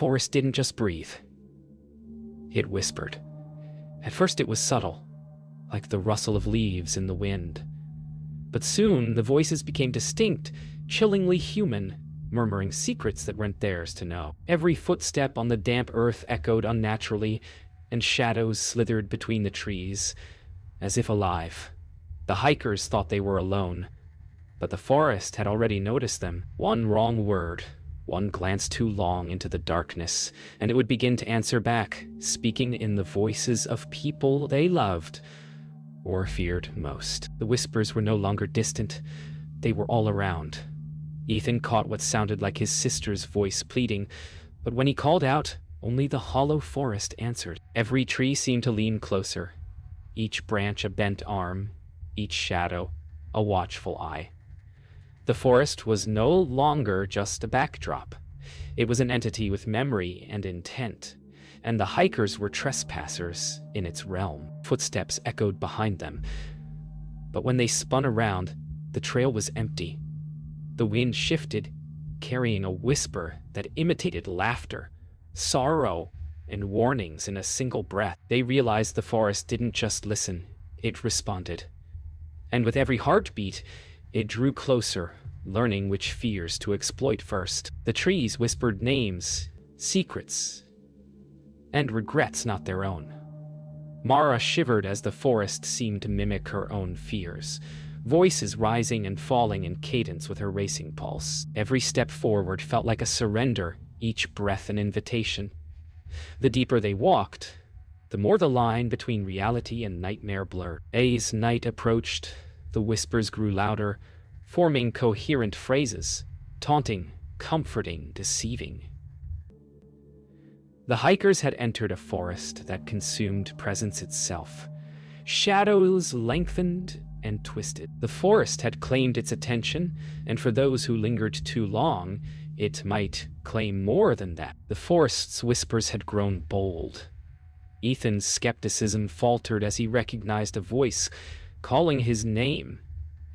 forest didn't just breathe. It whispered. At first it was subtle, like the rustle of leaves in the wind. But soon the voices became distinct, chillingly human, murmuring secrets that weren't theirs to know. Every footstep on the damp earth echoed unnaturally, and shadows slithered between the trees, as if alive. The hikers thought they were alone, but the forest had already noticed them. One wrong word, one glance too long into the darkness, and it would begin to answer back, speaking in the voices of people they loved or feared most. The whispers were no longer distant, they were all around. Ethan caught what sounded like his sister's voice pleading, but when he called out, only the hollow forest answered. Every tree seemed to lean closer, each branch a bent arm, each shadow a watchful eye. The forest was no longer just a backdrop. It was an entity with memory and intent, and the hikers were trespassers in its realm. Footsteps echoed behind them, but when they spun around, the trail was empty. The wind shifted, carrying a whisper that imitated laughter, sorrow, and warnings in a single breath. They realized the forest didn't just listen, it responded. And with every heartbeat, it drew closer, learning which fears to exploit first. The trees whispered names, secrets, and regrets not their own. Mara shivered as the forest seemed to mimic her own fears, voices rising and falling in cadence with her racing pulse. Every step forward felt like a surrender, each breath an invitation. The deeper they walked, the more the line between reality and nightmare blurred. As night approached, the whispers grew louder, forming coherent phrases, taunting, comforting, deceiving. The hikers had entered a forest that consumed presence itself. Shadows lengthened and twisted. The forest had claimed its attention, and for those who lingered too long, it might claim more than that. The forest's whispers had grown bold. Ethan's skepticism faltered as he recognized a voice calling his name,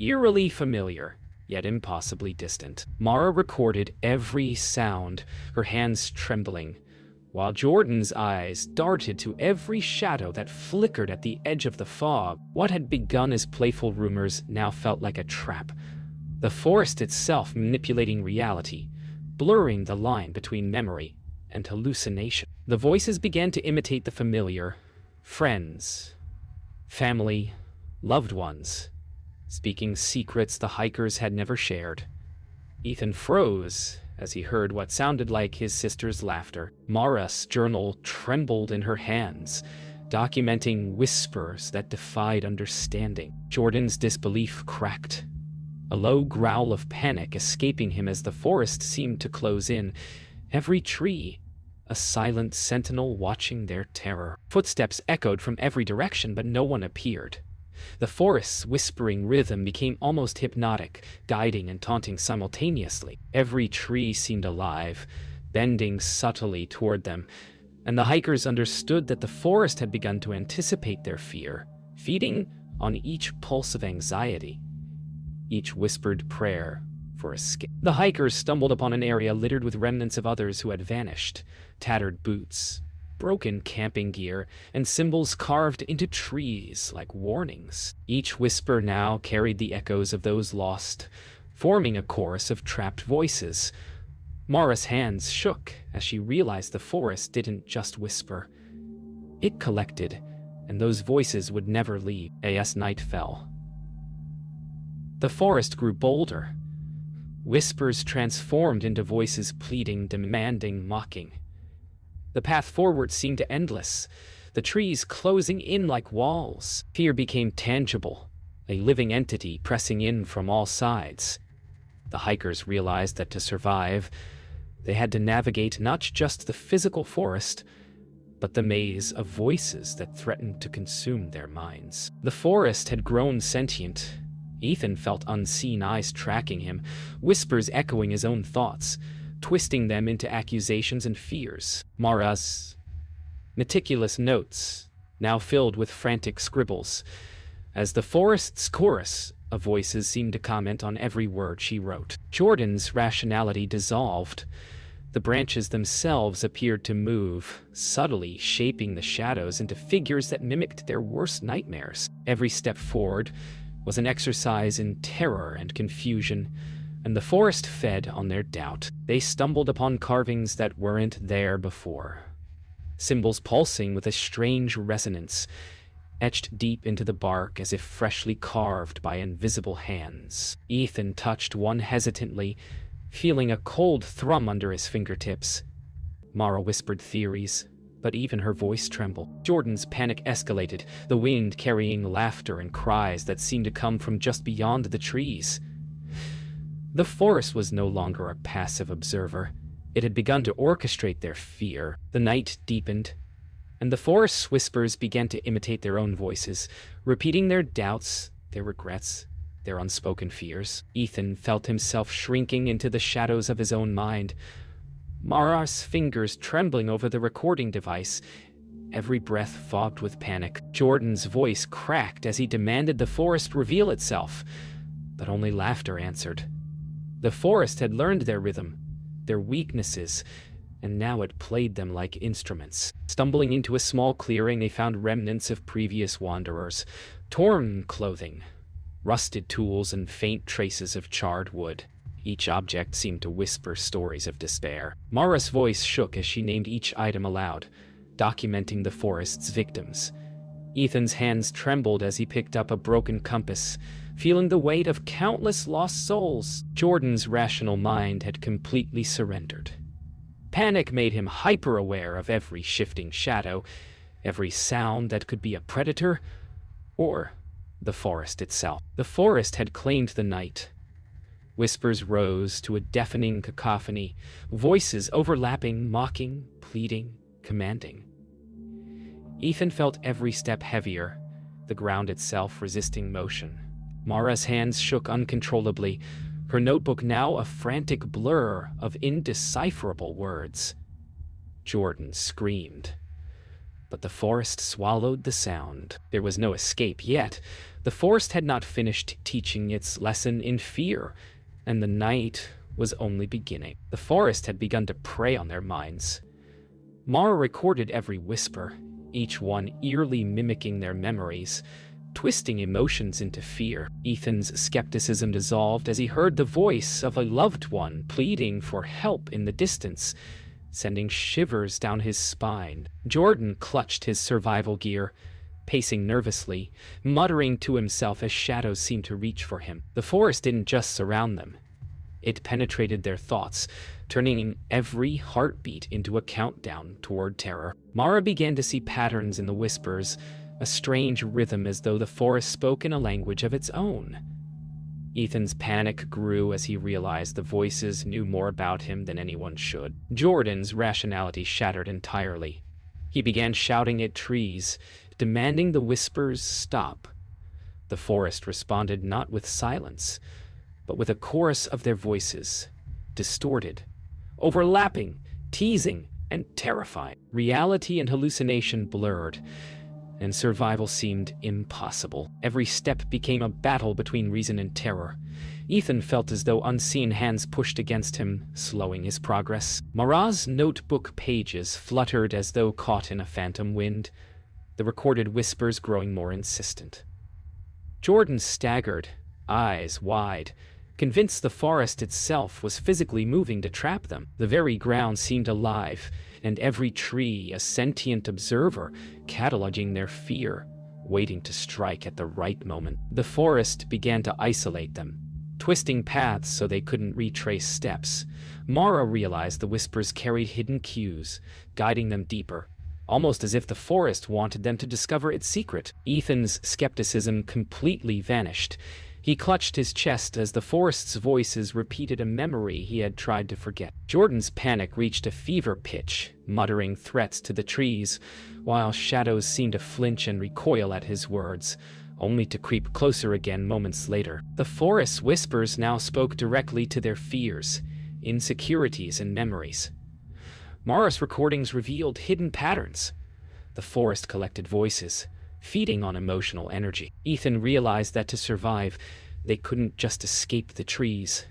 eerily familiar, yet impossibly distant. Mara recorded every sound, her hands trembling, while Jordan's eyes darted to every shadow that flickered at the edge of the fog. What had begun as playful rumors now felt like a trap, the forest itself manipulating reality, blurring the line between memory and hallucination. The voices began to imitate the familiar, friends, family, loved ones, speaking secrets the hikers had never shared. Ethan froze as he heard what sounded like his sister's laughter. Mara's journal trembled in her hands, documenting whispers that defied understanding. Jordan's disbelief cracked, a low growl of panic escaping him as the forest seemed to close in, every tree a silent sentinel watching their terror. Footsteps echoed from every direction, but no one appeared. The forest's whispering rhythm became almost hypnotic, guiding and taunting simultaneously. Every tree seemed alive, bending subtly toward them, and the hikers understood that the forest had begun to anticipate their fear, feeding on each pulse of anxiety, each whispered prayer for escape. The hikers stumbled upon an area littered with remnants of others who had vanished, tattered boots, broken camping gear, and symbols carved into trees like warnings. Each whisper now carried the echoes of those lost, forming a chorus of trapped voices. Mara's hands shook as she realized the forest didn't just whisper. It collected, and those voices would never leave. As night fell, the forest grew bolder. Whispers transformed into voices pleading, demanding, mocking. The path forward seemed endless, the trees closing in like walls. Fear became tangible, a living entity pressing in from all sides. The hikers realized that to survive, they had to navigate not just the physical forest, but the maze of voices that threatened to consume their minds. The forest had grown sentient. Ethan felt unseen eyes tracking him, whispers echoing his own thoughts, twisting them into accusations and fears. Mara's meticulous notes, now filled with frantic scribbles, as the forest's chorus of voices seemed to comment on every word she wrote. Jordan's rationality dissolved. The branches themselves appeared to move, subtly shaping the shadows into figures that mimicked their worst nightmares. Every step forward was an exercise in terror and confusion, and the forest fed on their doubt. They stumbled upon carvings that weren't there before, symbols pulsing with a strange resonance, etched deep into the bark as if freshly carved by invisible hands. Ethan touched one hesitantly, feeling a cold thrum under his fingertips. Mara whispered theories, but even her voice trembled. Jordan's panic escalated, the wind carrying laughter and cries that seemed to come from just beyond the trees. The forest was no longer a passive observer. It had begun to orchestrate their fear. The night deepened, and the forest's whispers began to imitate their own voices, repeating their doubts, their regrets, their unspoken fears. Ethan felt himself shrinking into the shadows of his own mind, Mara's fingers trembling over the recording device, every breath fogged with panic. Jordan's voice cracked as he demanded the forest reveal itself, but only laughter answered. The forest had learned their rhythm, their weaknesses, and now it played them like instruments. Stumbling into a small clearing, they found remnants of previous wanderers, torn clothing, rusted tools, and faint traces of charred wood. Each object seemed to whisper stories of despair. Mara's voice shook as she named each item aloud, documenting the forest's victims. Ethan's hands trembled as he picked up a broken compass, feeling the weight of countless lost souls. Jordan's rational mind had completely surrendered. Panic made him hyper-aware of every shifting shadow, every sound that could be a predator, or the forest itself. The forest had claimed the night. Whispers rose to a deafening cacophony, voices overlapping, mocking, pleading, commanding. Ethan felt every step heavier, the ground itself resisting motion. Mara's hands shook uncontrollably, her notebook now a frantic blur of indecipherable words. Jordan screamed, but the forest swallowed the sound. There was no escape yet. The forest had not finished teaching its lesson in fear, and the night was only beginning. The forest had begun to prey on their minds. Mara recorded every whisper, each one eerily mimicking their memories, twisting emotions into fear. Ethan's skepticism dissolved as he heard the voice of a loved one pleading for help in the distance, sending shivers down his spine. Jordan clutched his survival gear, pacing nervously, muttering to himself as shadows seemed to reach for him. The forest didn't just surround them. It penetrated their thoughts, turning every heartbeat into a countdown toward terror. Mara began to see patterns in the whispers, a strange rhythm as though the forest spoke in a language of its own. Ethan's panic grew as he realized the voices knew more about him than anyone should. Jordan's rationality shattered entirely. He began shouting at trees, demanding the whispers stop. The forest responded not with silence, but with a chorus of their voices, distorted, overlapping, teasing, and terrifying. Reality and hallucination blurred, and survival seemed impossible. Every step became a battle between reason and terror. Ethan felt as though unseen hands pushed against him, slowing his progress. Mara's notebook pages fluttered as though caught in a phantom wind, the recorded whispers growing more insistent. Jordan staggered, eyes wide, convinced the forest itself was physically moving to trap them. The very ground seemed alive, and every tree a sentient observer, cataloging their fear, waiting to strike at the right moment. The forest began to isolate them, twisting paths so they couldn't retrace steps. Mara realized the whispers carried hidden cues, guiding them deeper, almost as if the forest wanted them to discover its secret. Ethan's skepticism completely vanished. He clutched his chest as the forest's voices repeated a memory he had tried to forget. Jordan's panic reached a fever pitch, muttering threats to the trees, while shadows seemed to flinch and recoil at his words, only to creep closer again moments later. The forest's whispers now spoke directly to their fears, insecurities, and memories. Mara's recordings revealed hidden patterns. The forest collected voices, feeding on emotional energy. Ethan realized that to survive, they couldn't just escape the trees.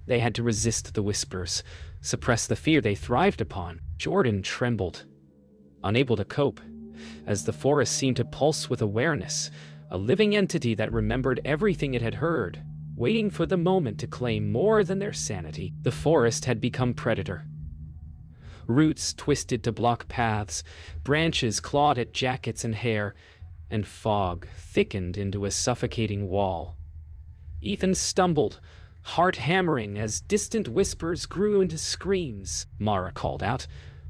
They had to resist the whispers, suppress the fear they thrived upon. Jordan trembled, unable to cope, as the forest seemed to pulse with awareness, a living entity that remembered everything it had heard, waiting for the moment to claim more than their sanity. The forest had become predator. Roots twisted to block paths, branches clawed at jackets and hair, and fog thickened into a suffocating wall. Ethan stumbled, heart hammering as distant whispers grew into screams. Mara called out,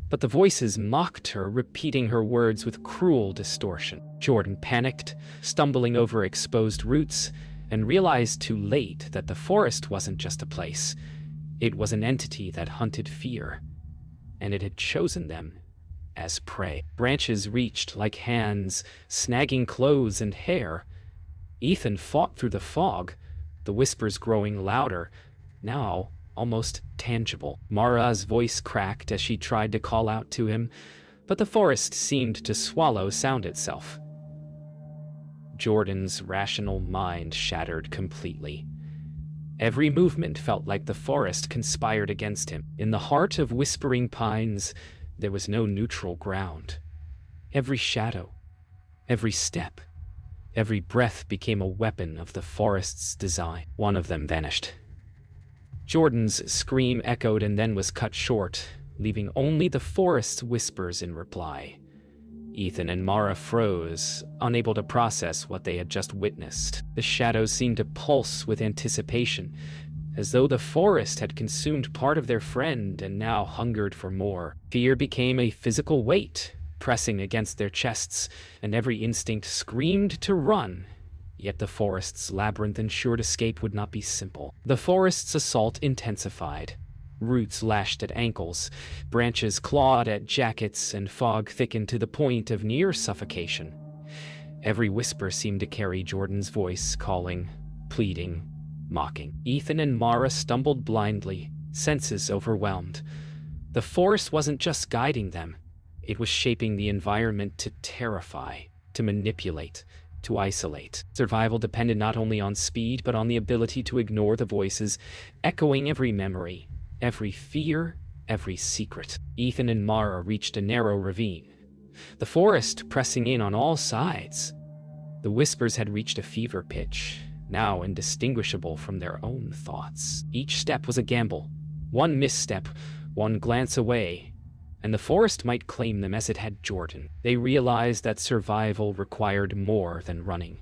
but the voices mocked her, repeating her words with cruel distortion. Jordan panicked, stumbling over exposed roots, and realized too late that the forest wasn't just a place. It was an entity that hunted fear, and it had chosen them as prey. Branches reached like hands, snagging clothes and hair. Ethan fought through the fog, the whispers growing louder, now almost tangible. Mara's voice cracked as she tried to call out to him, but the forest seemed to swallow sound itself. Jordan's rational mind shattered completely. Every movement felt like the forest conspired against him. In the heart of whispering pines, there was no neutral ground. Every shadow, every step, every breath became a weapon of the forest's design. One of them vanished. Jordan's scream echoed and then was cut short, leaving only the forest's whispers in reply. Ethan and Mara froze, unable to process what they had just witnessed. The shadows seemed to pulse with anticipation, as though the forest had consumed part of their friend and now hungered for more. Fear became a physical weight, pressing against their chests, and every instinct screamed to run. Yet the forest's labyrinth ensured escape would not be simple. The forest's assault intensified. Roots lashed at ankles, branches clawed at jackets, and fog thickened to the point of near suffocation. Every whisper seemed to carry Jordan's voice, calling, pleading, mocking. Ethan and Mara stumbled blindly, senses overwhelmed. The forest wasn't just guiding them. It was shaping the environment to terrify, to manipulate, to isolate. Survival depended not only on speed, but on the ability to ignore the voices, echoing every memory, every fear, every secret. Ethan and Mara reached a narrow ravine, the forest pressing in on all sides. The whispers had reached a fever pitch, now indistinguishable from their own thoughts. Each step was a gamble. One misstep, one glance away, and the forest might claim them as it had Jordan. They realized that survival required more than running.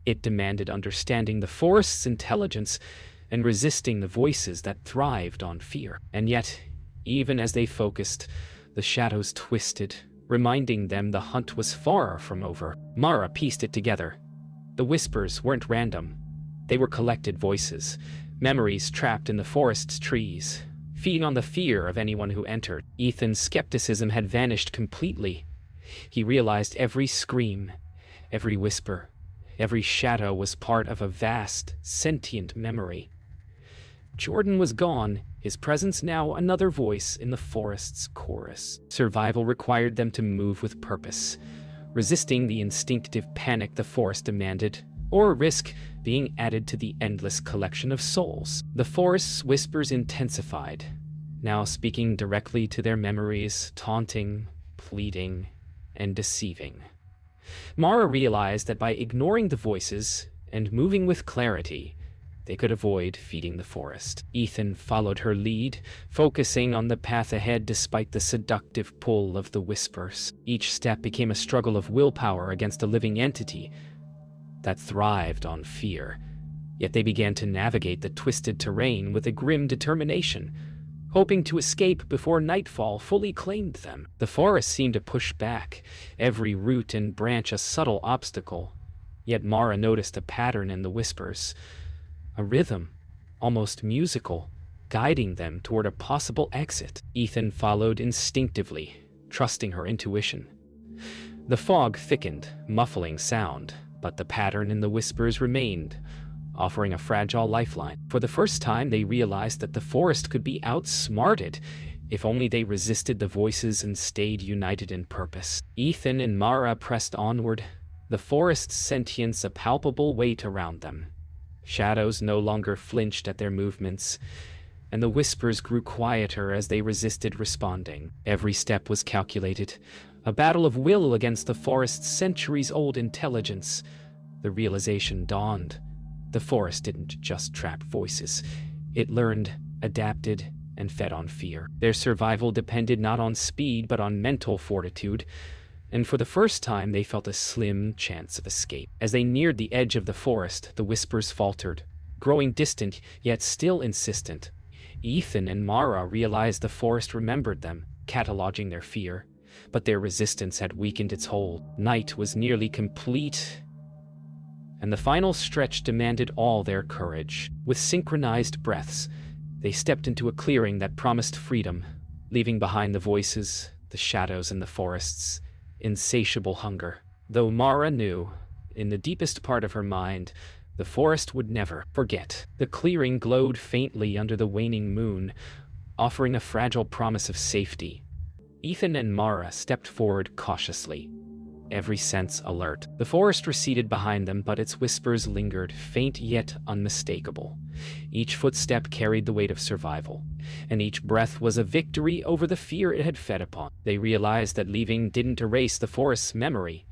It demanded understanding the forest's intelligence and resisting the voices that thrived on fear. And yet, even as they focused, the shadows twisted, reminding them the hunt was far from over. Mara pieced it together. The whispers weren't random. They were collected voices, memories trapped in the forest's trees, feeding on the fear of anyone who entered. Ethan's skepticism had vanished completely. He realized every scream, every whisper, every shadow was part of a vast, sentient memory. Jordan was gone, his presence now another voice in the forest's chorus. Survival required them to move with purpose, resisting the instinctive panic the forest demanded, or risk being added to the endless collection of souls. The forest's whispers intensified, now speaking directly to their memories, taunting, pleading, and deceiving. Mara realized that by ignoring the voices and moving with clarity, they could avoid feeding the forest. Ethan followed her lead, focusing on the path ahead despite the seductive pull of the whispers. Each step became a struggle of willpower against a living entity that thrived on fear. Yet they began to navigate the twisted terrain with a grim determination, hoping to escape before nightfall fully claimed them. The forest seemed to push back, every root and branch a subtle obstacle. Yet Mara noticed a pattern in the whispers, a rhythm, almost musical, guiding them toward a possible exit. Ethan followed instinctively, trusting her intuition. The fog thickened, muffling sound, but the pattern in the whispers remained, offering a fragile lifeline. For the first time, they realized that the forest could be outsmarted if only they resisted the voices and stayed united in purpose. Ethan and Mara pressed onward, the forest's sentience a palpable weight around them. Shadows no longer flinched at their movements. and the whispers grew quieter as they resisted responding. Every step was calculated, a battle of will against the forest's centuries-old intelligence. The realization dawned. The forest didn't just trap voices. It learned, adapted, and fed on fear. Their survival depended not on speed but on mental fortitude, and for the first time they felt a slim chance of escape. As they neared the edge of the forest, the whispers faltered, growing distant yet still insistent. Ethan and Mara realized the forest remembered them, cataloging their fear, but their resistance had weakened its hold. Night was nearly complete, and the final stretch demanded all their courage. With synchronized breaths, they stepped into a clearing that promised freedom, leaving behind the voices, the shadows, and the forest's insatiable hunger. Though Mara knew, in the deepest part of her mind, the forest would never forget. The clearing glowed faintly under the waning moon, offering a fragile promise of safety. Ethan and Mara stepped forward cautiously, every sense alert. The forest receded behind them, but its whispers lingered, faint yet unmistakable. Each footstep carried the weight of survival, and each breath was a victory over the fear it had fed upon. They realized that leaving didn't erase the forest's memory,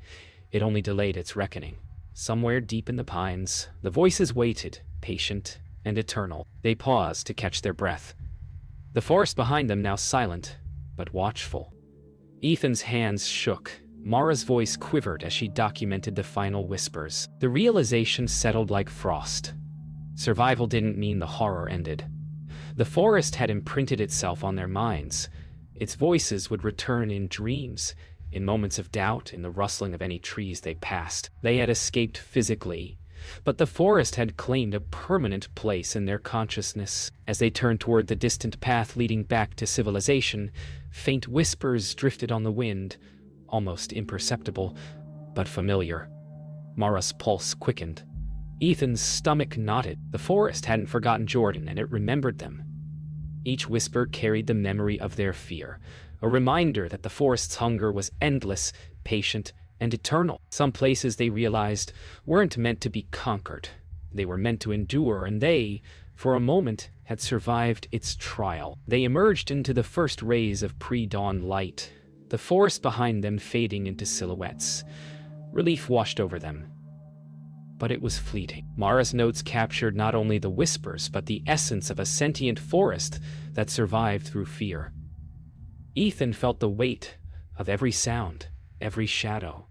it only delayed its reckoning. Somewhere deep in the pines, the voices waited, patient and eternal. They paused to catch their breath. The forest behind them now silent, but watchful. Ethan's hands shook. Mara's voice quivered as she documented the final whispers. The realization settled like frost. Survival didn't mean the horror ended. The forest had imprinted itself on their minds. Its voices would return in dreams, in moments of doubt, in the rustling of any trees they passed. They had escaped physically, but the forest had claimed a permanent place in their consciousness. As they turned toward the distant path leading back to civilization, faint whispers drifted on the wind, almost imperceptible, but familiar. Mara's pulse quickened. Ethan's stomach knotted. The forest hadn't forgotten Jordan, and it remembered them. Each whisper carried the memory of their fear, a reminder that the forest's hunger was endless, patient, and eternal. Some places, they realized, weren't meant to be conquered. They were meant to endure, and they, for a moment, had survived its trial. They emerged into the first rays of pre-dawn light, the forest behind them fading into silhouettes. Relief washed over them, but it was fleeting. Mara's notes captured not only the whispers, but the essence of a sentient forest that survived through fear. Ethan felt the weight of every sound, every shadow,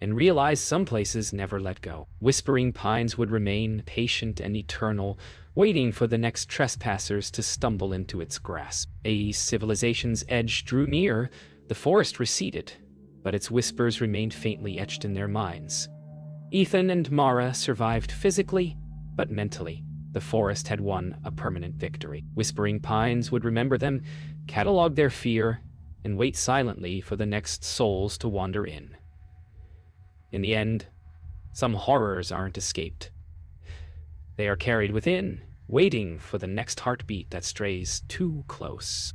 and realized some places never let go. Whispering pines would remain patient and eternal, waiting for the next trespassers to stumble into its grasp. A civilization's edge drew near. The forest receded, but its whispers remained faintly etched in their minds. Ethan and Mara survived physically, but mentally, the forest had won a permanent victory. Whispering pines would remember them, catalog their fear, and wait silently for the next souls to wander in. In the end, some horrors aren't escaped. They are carried within, waiting for the next heartbeat that strays too close.